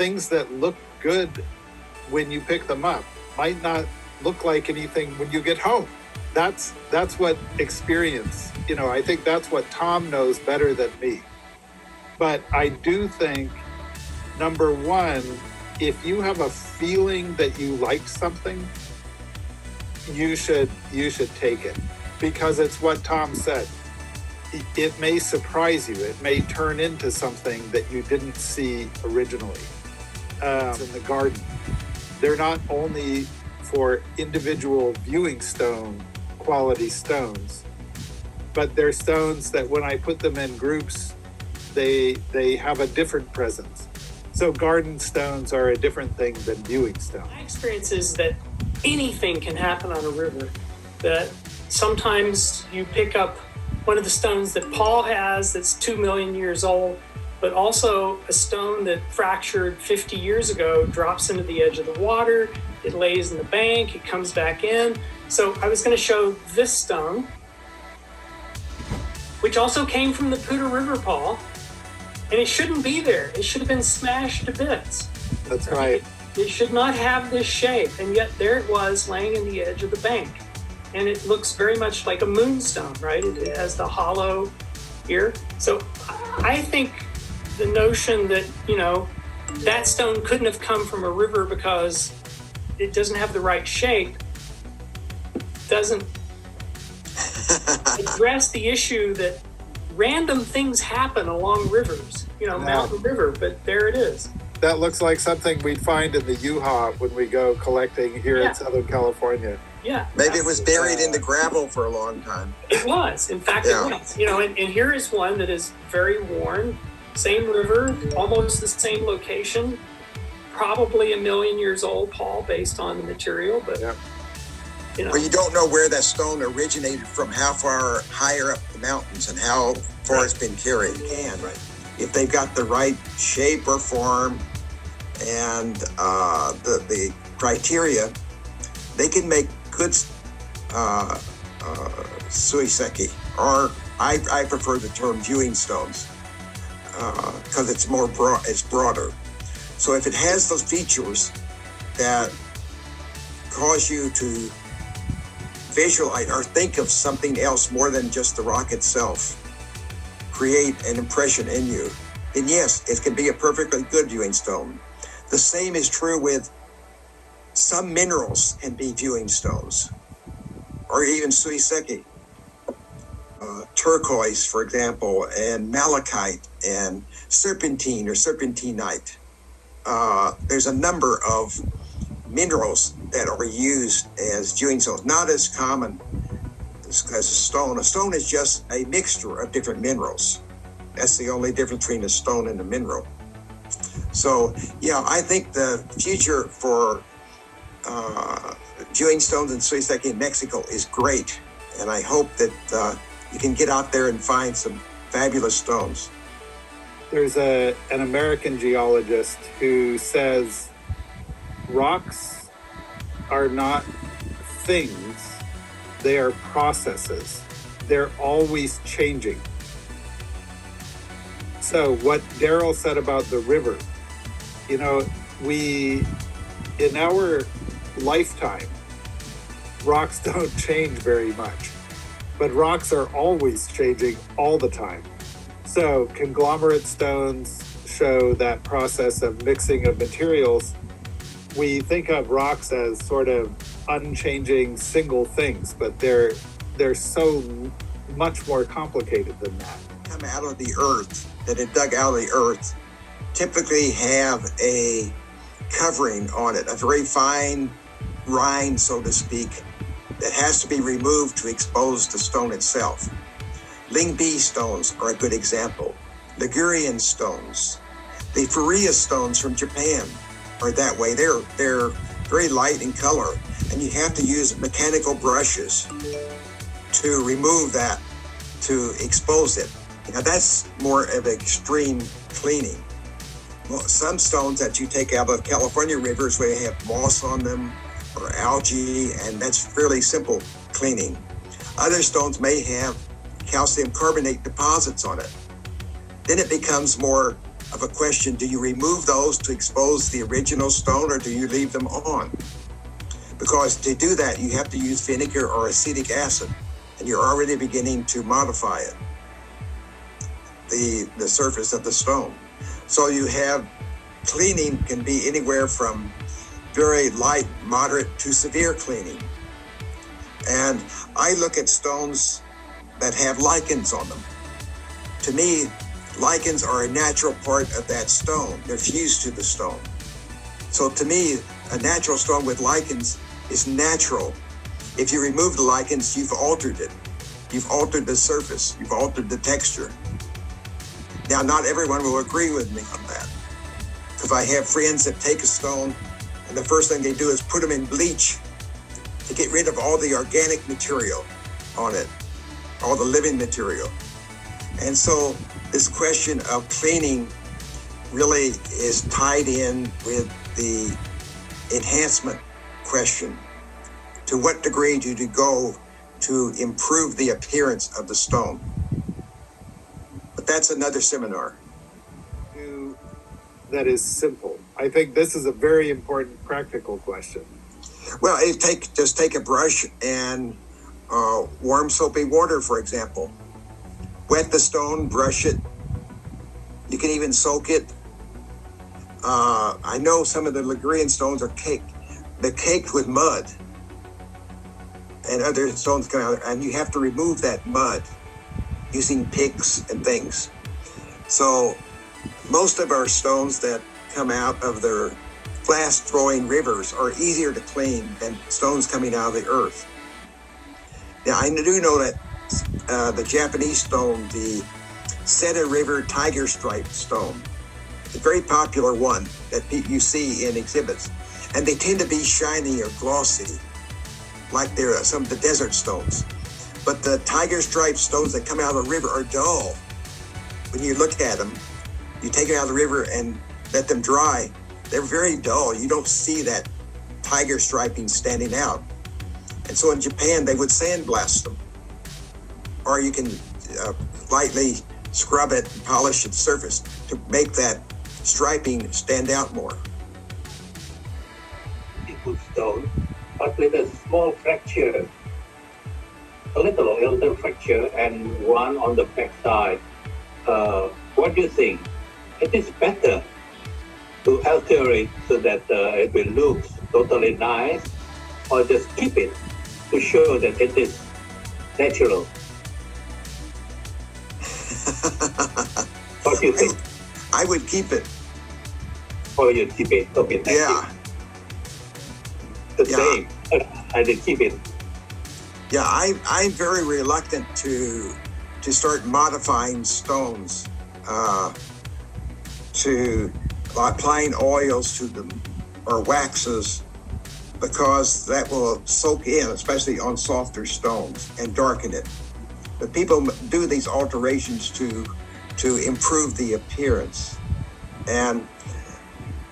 things that look good when you pick them up might not look like anything when you get home. That's what experience, I think that's what Tom knows better than me. But I do think, number one, if you have a feeling that you like something, you should take it, because it's what Tom said. It may surprise you. It may turn into something that you didn't see originally. In the garden, they're not only for individual viewing stone quality stones, but they're stones that when I put them in groups, they have a different presence. So garden stones are a different thing than viewing stones. My experience is that anything can happen on a river. That sometimes you pick up one of the stones that Paul has that's 2 million years old, but also a stone that fractured 50 years ago drops into the edge of the water, it lays in the bank, it comes back in. So I was going to show this stone, which also came from the Poudre River, Paul, and it shouldn't be there. It should have been smashed to bits. That's right. It should not have this shape, and yet there it was laying in the edge of the bank. And it looks very much like a moonstone, right? It has the hollow here. So I think the notion that, that stone couldn't have come from a river because it doesn't have the right shape doesn't address the issue that random things happen along rivers, Mountain River, but there it is. That looks like something we'd find in the Yuha when we go collecting here in Southern California. Yeah. Maybe it was buried in the gravel for a long time. It was. In fact, it was. And here is one that is very worn. Same river, almost the same location. Probably 1 million years old, Paul, based on the material. But, Well, you don't know where that stone originated from, how far higher up the mountains and how far it's been carried. Right. If they've got the right shape or form and the criteria, they can make good suiseki, or I prefer the term viewing stones because it's it's broader. So if it has those features that cause you to visualize or think of something else more than just the rock itself, create an impression in you, then yes, it can be a perfectly good viewing stone. The same is true with some minerals can be viewing stones, or even suiseki. Turquoise, for example, and malachite, and serpentine or serpentinite. There's a number of minerals that are used as viewing stones, not as common as a stone. A stone is just a mixture of different minerals. That's the only difference between a stone and a mineral. So, I think the future for viewing stones in suiseki in Mexico is great. And I hope that you can get out there and find some fabulous stones. There's an American geologist who says rocks are not things, they are processes. They're always changing. So what Daryl said about the river, we, in our lifetime, rocks don't change very much, but rocks are always changing all the time. So conglomerate stones show that process of mixing of materials. We think of rocks as sort of unchanging single things, but they're so much more complicated than that. Come out of the earth, that it dug out of the earth, typically have a covering on it, a very fine rind, so to speak, that has to be removed to expose the stone itself. Lingbi stones are a good example. Ligurian stones. The Faria stones from Japan are that way. They're very light in color, and you have to use mechanical brushes to remove that, to expose it. Now that's more of extreme cleaning. Well, some stones that you take out of California rivers where they have moss on them or algae, and that's fairly simple cleaning. Other stones may have calcium carbonate deposits on it. Then it becomes more of a question. Do you remove those to expose the original stone, or do you leave them on? Because to do that, you have to use vinegar or acetic acid, and you're already beginning to modify it, the surface of the stone. So you have cleaning can be anywhere from very light, moderate to severe cleaning. And I look at stones that have lichens on them. To me, lichens are a natural part of that stone. They're fused to the stone. So to me, a natural stone with lichens is natural. If you remove the lichens, you've altered it. You've altered the surface. You've altered the texture. Now, not everyone will agree with me on that, because I have friends that take a stone and the first thing they do is put them in bleach to get rid of all the organic material on it, all the living material. And so this question of cleaning really is tied in with the enhancement question. To what degree do you go to improve the appearance of the stone? But that's another seminar. That is simple. I think this is a very important practical question. Well, just take a brush and warm soapy water, for example. Wet the stone, brush it. You can even soak it. I know some of the Ligurian stones are caked. They're caked with mud, and other stones come out, and you have to remove that mud using picks and things. So most of our stones that come out of their fast-flowing rivers are easier to clean than stones coming out of the earth. Now, I do know that the Japanese stone, the Seta River Tiger Stripe stone, a very popular one that you see in exhibits, and they tend to be shiny or glossy, like they're some of the desert stones. But the Tiger Stripe stones that come out of the river are dull. When you look at them, you take it out of the river and let them dry, they're very dull. You don't see that tiger striping standing out. And so in Japan, they would sandblast them. Or you can lightly scrub it and polish its surface to make that striping stand out more. Good stone, but with a small fracture, a little fracture, and one on the back side. What do you think? It is better to alter it so that it will look totally nice, or just keep it to show that it is natural. What do you think? I would keep it. Or you keep it? Okay, thank you. The same. I did keep it. Yeah, I'm very reluctant to start modifying stones, to applying oils to them or waxes, because that will soak in, especially on softer stones, and darken it. But people do these alterations to improve the appearance. And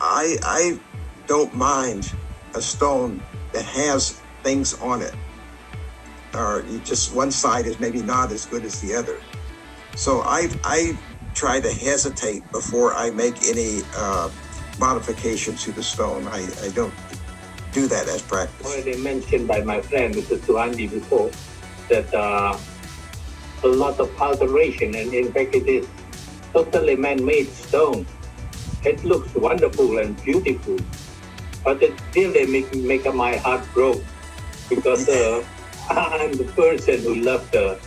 I don't mind a stone that has things on it, or just one side is maybe not as good as the other. So I try to hesitate before I make any modifications to the stone. I don't do that as practice. Already mentioned by my friend Mr. Suhandi before that a lot of alteration, and in fact it is totally man-made stone. It looks wonderful and beautiful, but it really make my heart broke, because I'm the person who loved the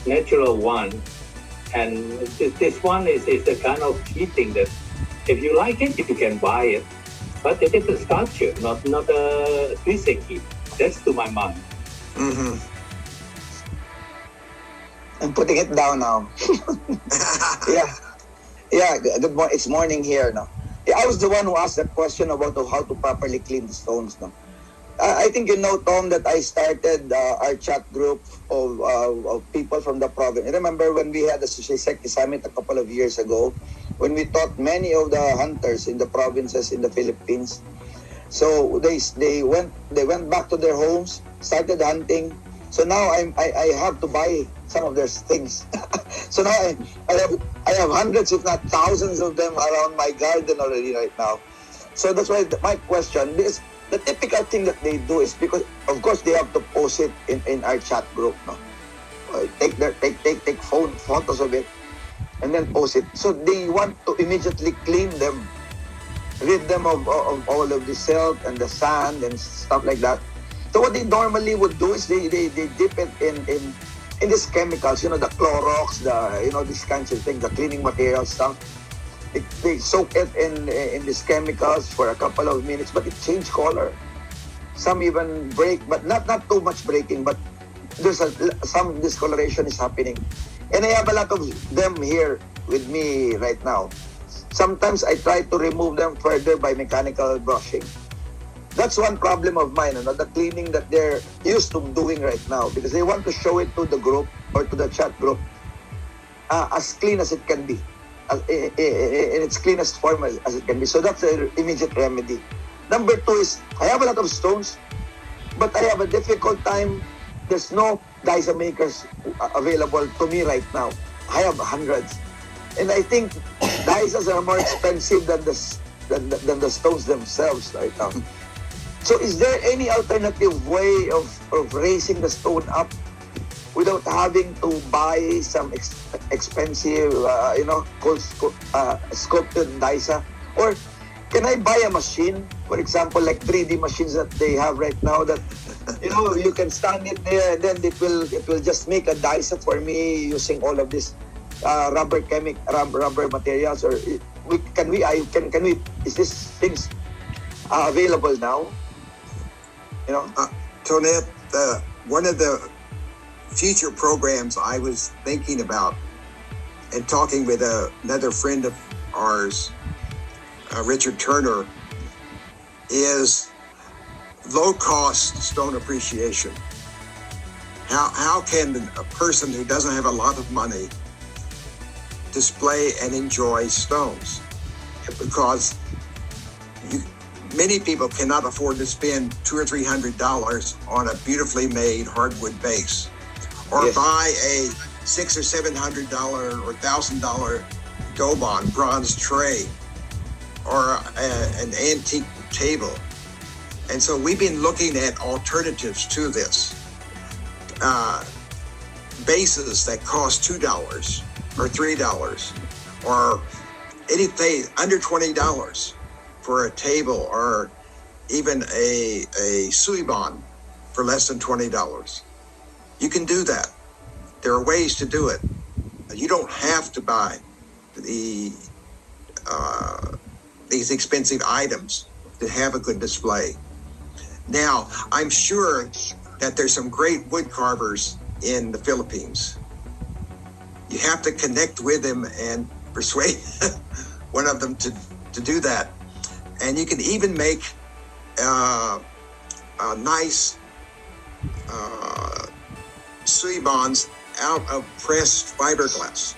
natural one, and this one is a kind of cheating that if you like it, you can buy it, but it is a sculpture, not a twiseki. That's to my mind. Mm-hmm. I'm putting it down now. Yeah. Good morning. It's morning here now. Yeah, I was the one who asked that question about how to properly clean the stones. No, I think you know, Tom, that I started our chat group of people from the province. I remember when we had the Shiseki Summit a couple of years ago, when we taught many of the hunters in the provinces in the Philippines. So they went back to their homes, started hunting. So now I have to buy some of their things. So now I have hundreds, if not thousands of them around my garden already right now. So that's why my question, because the typical thing that they do is, because of course they have to post it in our chat group, no? Take photos of it and then post it. So they want to immediately clean them, rid them of all of the silt and the sand and stuff like that. So what they normally would do is they dip it in these chemicals, the Clorox, these kinds of things, the cleaning material stuff. They soak it in these chemicals for a couple of minutes, but it changes color. Some even break, but not too much breaking, but there's some discoloration is happening. And I have a lot of them here with me right now. Sometimes I try to remove them further by mechanical brushing. That's one problem of mine, the cleaning that they're used to doing right now, because they want to show it to the group or to the chat group as clean as it can be, in its cleanest form as it can be. So that's the immediate remedy. Number two is, I have a lot of stones, but I have a difficult time. There's no Dysa makers available to me right now. I have hundreds. And I think Dysas are more expensive than the stones themselves right now. So is there any alternative way of raising the stone up without having to buy some expensive, sculpted Dysa? Or can I buy a machine, for example, like 3D machines that they have right now, that you can stand it there and then it will just make a Dysa for me using all of this rubber materials? Or can we is this things available now? Tonette, one of the future programs I was thinking about and talking with another friend of ours, Richard Turner, is low-cost stone appreciation. How can a person who doesn't have a lot of money display and enjoy stones? Because many people cannot afford to spend $200 or $300 on a beautifully made hardwood base, or Yes. buy a $600 or $700 or $1,000 Dobon bronze tray, or an antique table. And so we've been looking at alternatives to this. Bases that cost $2 or $3, or anything under $20 for a table, or even a suibon for less than $20. You can do that. There are ways to do it. You don't have to buy these expensive items to have a good display. Now, I'm sure that there's some great wood carvers in the Philippines. You have to connect with them and persuade one of them to do that. And you can even make nice suibons out of pressed fiberglass.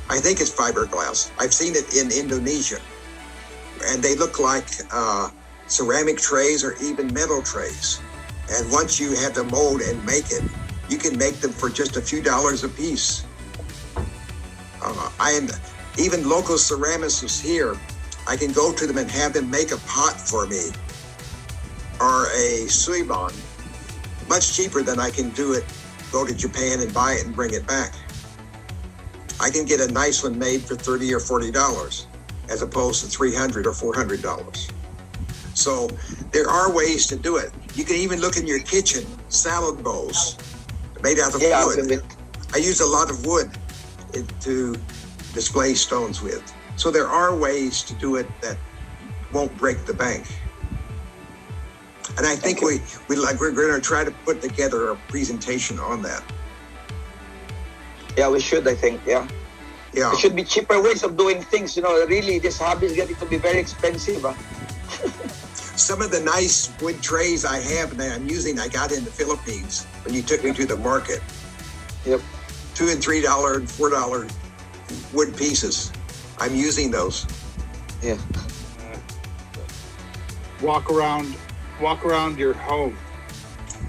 I think it's fiberglass. I've seen it in Indonesia. And they look like ceramic trays or even metal trays. And once you have the mold and make it, you can make them for just a few dollars a piece. Even local ceramicists here, I can go to them and have them make a pot for me, or a suibon, much cheaper than I can do it, go to Japan and buy it and bring it back. I can get a nice one made for $30 or $40 as opposed to $300 or $400. So there are ways to do it. You can even look in your kitchen, salad bowls made out of wood. I use a lot of wood to display stones with. So there are ways to do it that won't break the bank. And I think we're going to try to put together a presentation on that. Yeah, we should, I think, yeah. Yeah. There should be cheaper ways of doing things. Really, this hobby is getting to be very expensive. Some of the nice wood trays I have that I'm using, I got in the Philippines when you took me to the market. Yep. $2 and $3 and $4 wood pieces. I'm using those. Yeah. Walk around your home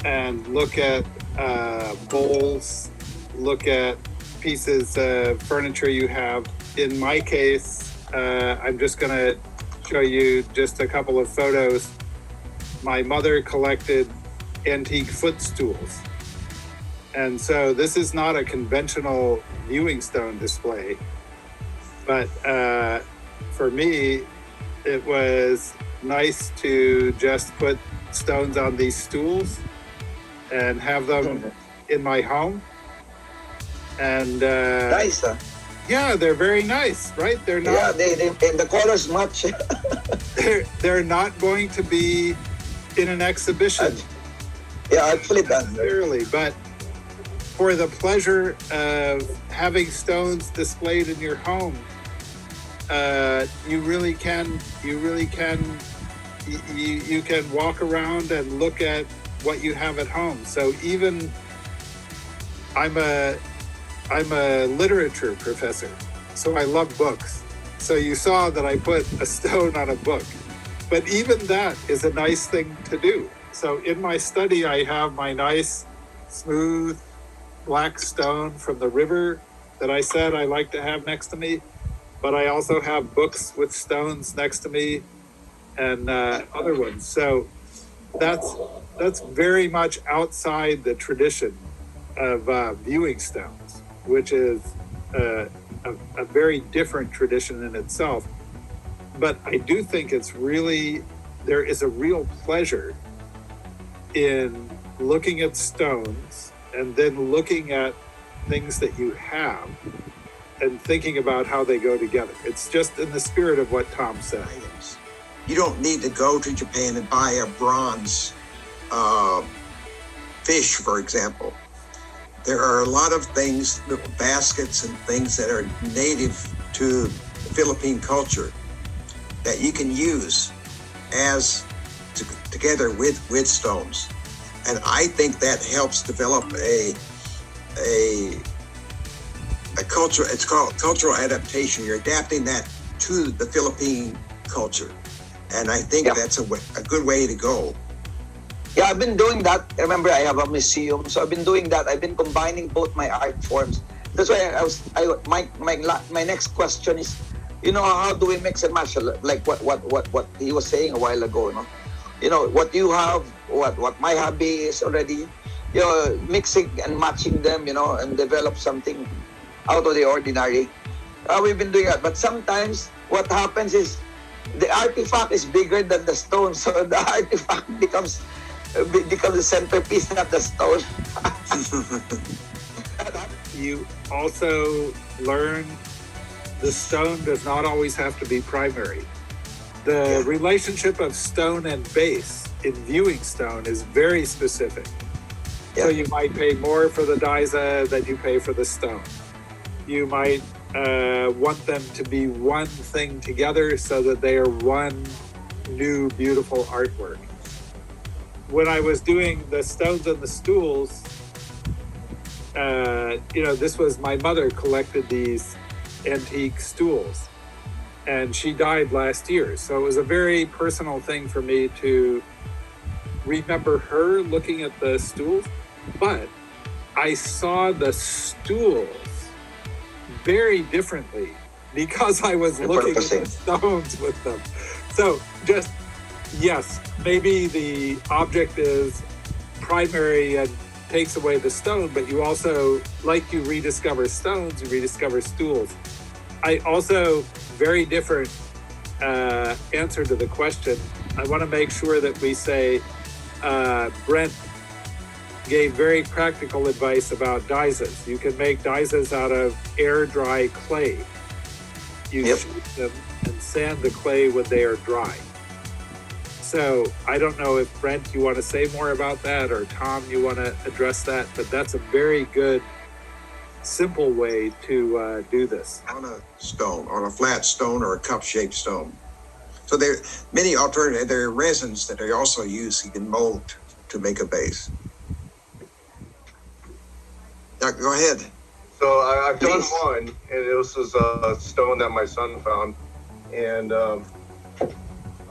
and look at bowls, look at pieces of furniture you have. In my case, I'm just going to show you just a couple of photos. My mother collected antique footstools. And so this is not a conventional viewing stone display, but for me, it was nice to just put stones on these stools and have them in my home. And Nice, huh? yeah, they're very nice, right? They're not. Yeah, they and the colors match. They're not going to be in an exhibition. Yeah, actually done. Necessarily, but for the pleasure of having stones displayed in your home, you can walk around and look at what you have at home. So even I'm a literature professor, so I love books. So you saw that I put a stone on a book, but even that is a nice thing to do. So in my study, I have my nice, smooth, black stone from the river that I said I like to have next to me, but I also have books with stones next to me and other ones. So that's very much outside the tradition of viewing stones, which is a very different tradition in itself. But I do think there is a real pleasure in looking at stones and then looking at things that you have and thinking about how they go together. It's just in the spirit of what Tom said. You don't need to go to Japan and buy a bronze fish, for example. There are a lot of things, little baskets and things that are native to the Philippine culture that you can use together with stones. And I think that helps develop a culture. It's called cultural adaptation. You're adapting that to the Philippine culture. And I think that's a good way to go. Yeah, I've been doing that. Remember, I have a museum, so I've been doing that. I've been combining both my art forms. That's why my next question is, how do we mix and match? Like what he was saying a while ago. What you have, what my hobby is already. Mixing and matching them. And develop something out of the ordinary. We've been doing that, but sometimes what happens is the artifact is bigger than the stone, so the artifact becomes the centerpiece, not the stone. You also learn the stone does not always have to be primary. The relationship of stone and base in viewing stone is very specific. So you might pay more for the daisa than you pay for the stone. You might want them to be one thing together so that they are one new beautiful artwork. When I was doing the stones and the stools, this was my mother collected these antique stools, and she died last year. So it was a very personal thing for me to remember her looking at the stools, but I saw the stools very differently because I was looking at the stones with them. So just, yes, maybe the object is primary and takes away the stone, but you also, like you rediscover stones, you rediscover stools. I also, very different answer to the question. I want to make sure that we say Brent gave very practical advice about daisas. You can make daisas out of air-dry clay. You shape them and sand the clay when they are dry. So I don't know if Brent, you want to say more about that, or Tom, you want to address that, but that's a very good, simple way to do this. On a stone, on a flat stone or a cup-shaped stone. So there are many alternatives. There are resins that are also used. You can mold to make a base. Now, go ahead. So I've done one, and this is a stone that my son found, and I'll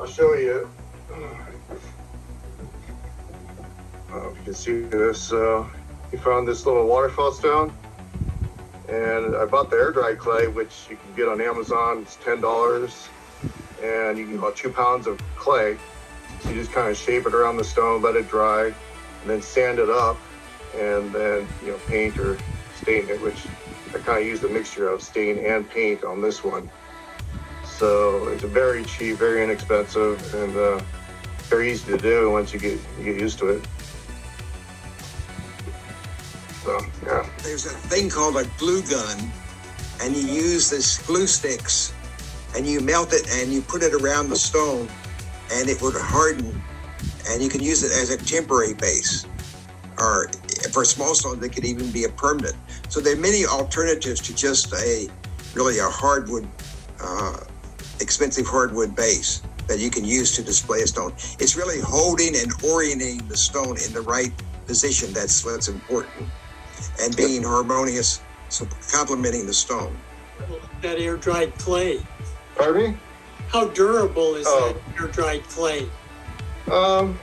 show you. If you can see this, he found this little waterfall stone, And I bought the air dry clay, which you can get on Amazon. It's $10, and you can get about 2 pounds of clay. So you just kind of shape it around the stone, let it dry, and then sand it up, and then paint or stain it, which I kind of used a mixture of stain and paint on this one. So it's very cheap, very inexpensive, and very easy to do once you get used to it. So yeah. There's a thing called a glue gun, and you use this glue sticks, and you melt it and you put it around the stone, and it would harden, and you can use it as a temporary base, or for small stones it could even be a permanent. So there are many alternatives to just a hardwood, expensive hardwood base that you can use to display a stone. It's really holding and orienting the stone in the right position. That's what's important, and being harmonious, so complementing the stone. That air-dried clay. Pardon me? How durable is that air-dried clay? I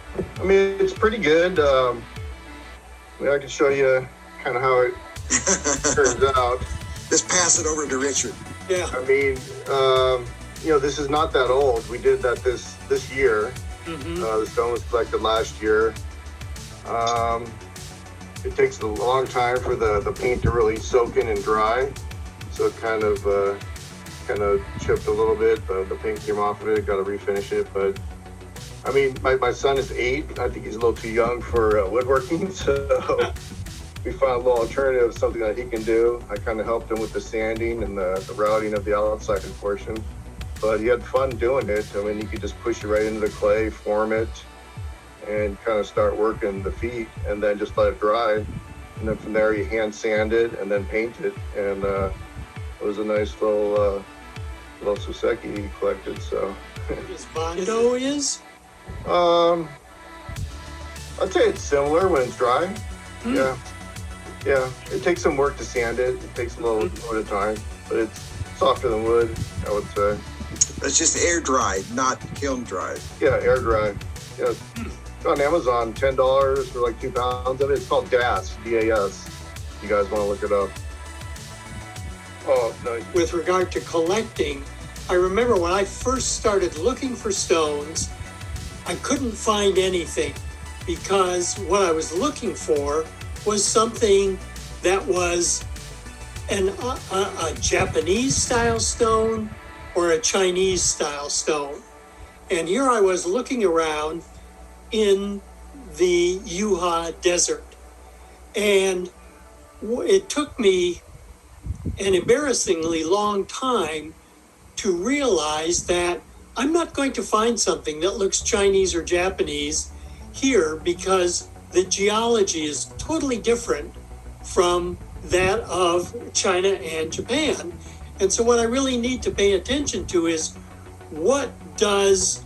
mean, it's pretty good. I can show you kind of how it turns out. Just pass it over to Richard. Yeah. I mean, this is not that old. We did that this year. Mm-hmm. The stone was collected last year. It takes a long time for the paint to really soak in and dry. So it kind of chipped a little bit. The paint came off of it. Got to refinish it. But I mean, my son is 8. I think he's a little too young for woodworking. So we found a little alternative, something that he can do. I kind of helped him with the sanding and the routing of the outside portion. But he had fun doing it. I mean, you could just push it right into the clay, form it, and kind of start working the feet, and then just let it dry. And then from there, you hand sand it and then paint it. And it was a nice little Suseki he collected. So. As Bondo is? I'd say it's similar when it's dry. Yeah. It takes some work to sand it. It takes a little bit of time, but it's softer than wood, I would say. It's just air dried, not kiln dried. Yeah, air dry. Yeah, it's on Amazon, $10 for like 2 pounds of it. It's called DAS, D-A-S. You guys want to look it up? Oh, nice. With regard to collecting, I remember when I first started looking for stones, I couldn't find anything because what I was looking for was something that was a Japanese style stone or a Chinese style stone. And here I was looking around in the Yuha Desert. And it took me an embarrassingly long time to realize that I'm not going to find something that looks Chinese or Japanese here because the geology is totally different from that of China and Japan. And so what I really need to pay attention to is what does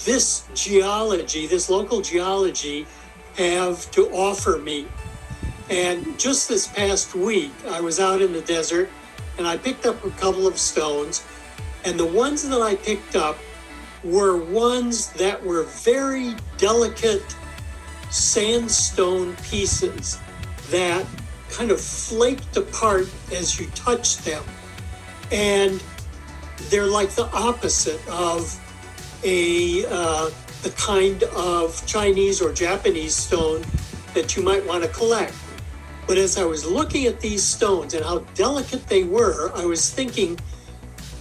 this geology, this local geology, have to offer me? And just this past week, I was out in the desert and I picked up a couple of stones. And the ones that I picked up were ones that were very delicate sandstone pieces that kind of flaked apart as you touched them. And they're like the opposite of the kind of Chinese or Japanese stone that you might want to collect. But as I was looking at these stones and how delicate they were, I was thinking,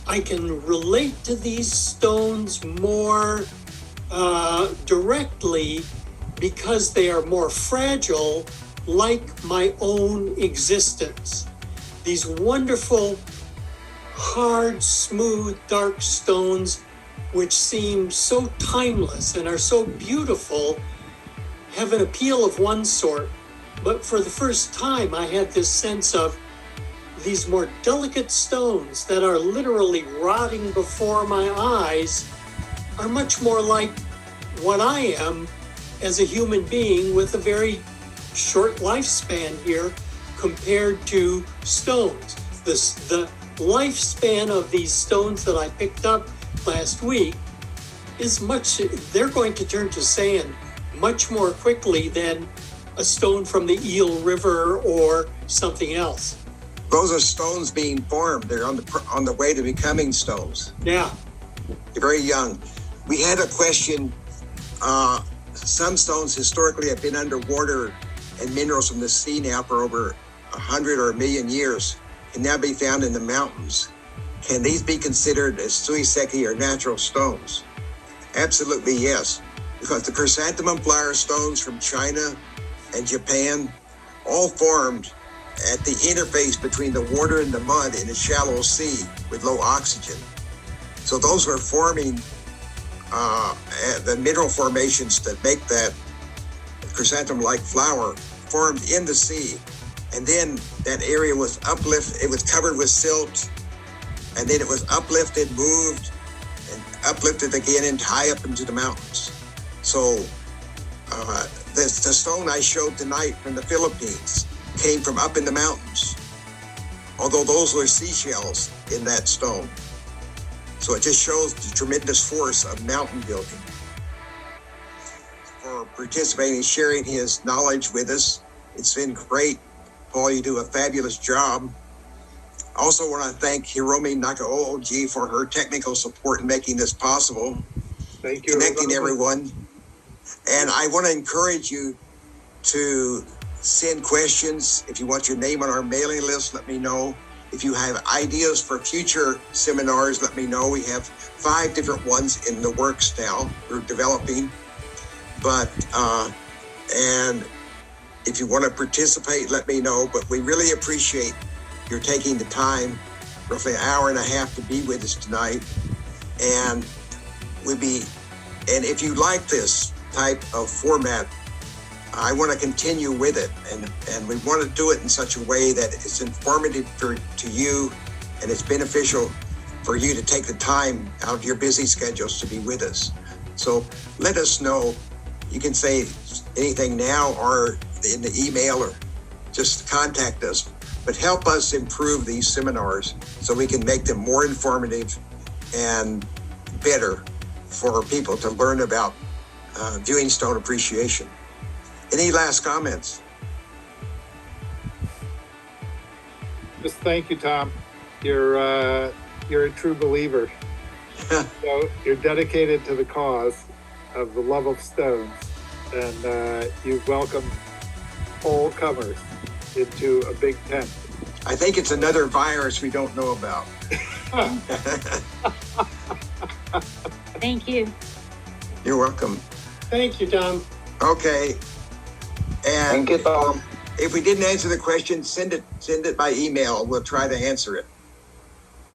I can relate to these stones more directly because they are more fragile, like my own existence. These wonderful, hard, smooth, dark stones, which seem so timeless and are so beautiful, have an appeal of one sort. But for the first time, I had this sense of these more delicate stones that are literally rotting before my eyes are much more like what I am as a human being with a very short lifespan here compared to stones. The lifespan of these stones that I picked up last week is they're going to turn to sand much more quickly than a stone from the Eel River or something else. Those are stones being formed. They're on the way to becoming stones. Yeah. They're very young. We had a question. Some stones historically have been underwater, and minerals from the sea now for over 100 or 1,000,000 years can now be found in the mountains. Can these be considered as suiseki or natural stones? Absolutely yes, because the chrysanthemum flower stones from China and Japan all formed at the interface between the water and the mud in a shallow sea with low oxygen. So those were forming the mineral formations that make that chrysanthemum-like flower formed in the sea. And then that area was uplifted, it was covered with silt, and then it was uplifted, moved, and uplifted again and high up into the mountains. So the stone I showed tonight from the Philippines came from up in the mountains, although those were seashells in that stone. So it just shows the tremendous force of mountain building. For participating and sharing his knowledge with us, it's been great. Paul, you do a fabulous job. Also want to thank Hiromi Nakaoji for her technical support in making this possible. Thank you. Connecting everyone. And I want to encourage you to send questions. If you want your name on our mailing list, let me know. If you have ideas for future seminars, let me know. We have 5 different ones in the works now. We're developing. And if you want to participate, let me know. But we really appreciate your taking the time, roughly an hour and a half, to be with us tonight. And if you like this type of format, I want to continue with it, and we want to do it in such a way that it's informative to you, and it's beneficial for you to take the time out of your busy schedules to be with us. So let us know. You can say anything now or in the email, or just contact us. But help us improve these seminars so we can make them more informative and better for people to learn about viewing stone appreciation. Any last comments? Just thank you, Tom. You're a true believer. So you're dedicated to the cause of the love of stones, and you've welcomed all comers into a big tent. I think it's another virus we don't know about. Thank you. You're welcome. Thank you, Tom. Okay. And Thank you, Tom. if we didn't answer the question, send it by email. We'll try to answer it.